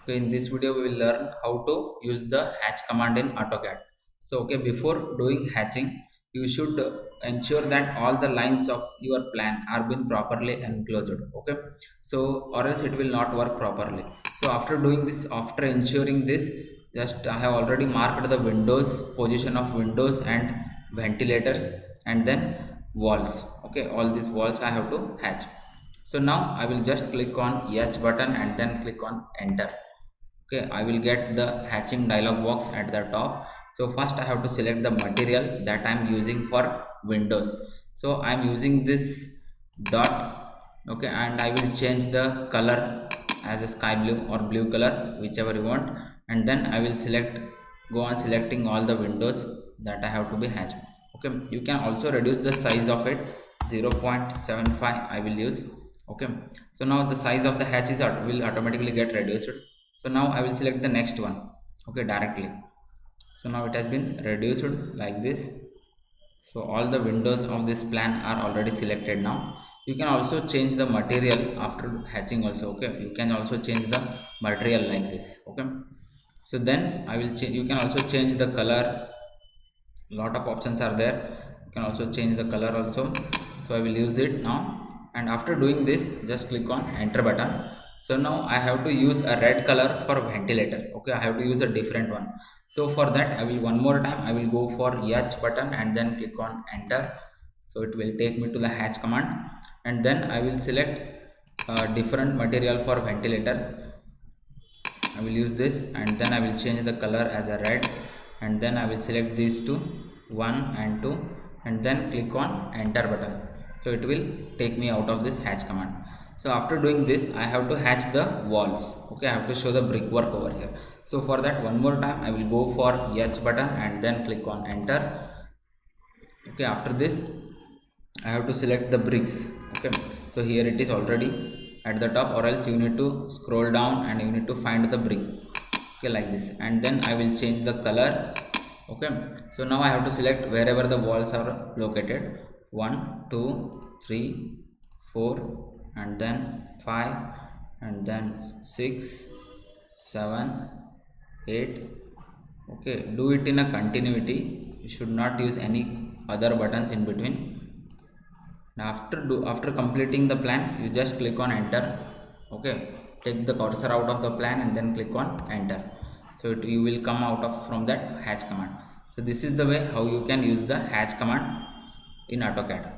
Okay, in this video we will learn how to use the hatch command in AutoCAD. So okay, before doing hatching, you should ensure that all the lines of your plan are been properly enclosed. Okay, so or else it will not work properly. So after doing this, after ensuring this, just I have already marked the windows, position of windows and ventilators, and then walls. Okay, all these walls I have to hatch. So now I will just click on H button and then click on enter. Okay, I will get the hatching dialog box at the top. So first I have to select the material that I'm using for windows. So I'm using this dot. Okay, and I will change the color as a sky blue or blue color, whichever you want, and then I will select, go on selecting all the windows that I have to be hatched. Okay, you can also reduce the size of it. 0.75 I will use. Okay, so now the size of the hatch is will automatically get reduced. So now I will select the next one. Okay, directly. So now it has been reduced like this. So all the windows of this plan are already selected. Now you can also change the material after hatching also. Okay, you can also change the material like this. Okay, so then I will change, you can also change the color. Lot of options are there. You can also change the color also. So I will use it now, and after doing this just click on enter button. So now I have to use a red color for ventilator. Okay, I have to use a different one. So for that I will one more time I will go for H button and then click on enter. So it will take me to the hatch command, and then I will select a different material for ventilator. I will use this, and then I will change the color as a red, and then I will select these two, 1 and 2, and then click on enter button. So it will take me out of this hatch command. So after doing this I have to hatch the walls. Okay, I have to show the brickwork over here. So for that one more time I will go for H button and then click on enter. Okay, after this I have to select the bricks. Okay, so here it is already at the top, or else you need to scroll down and you need to find the brick. Okay, like this, and then I will change the color. Okay, so now I have to select wherever the walls are located. 1 2 3 4, and then 5, and then 6 7 8. Okay, do it in a continuity. You should not use any other buttons in between. Now after completing the plan you just click on enter. Okay, take the cursor out of the plan and then click on enter. So you will come out of from that hatch command. So this is the way how you can use the hatch command in AutoCAD.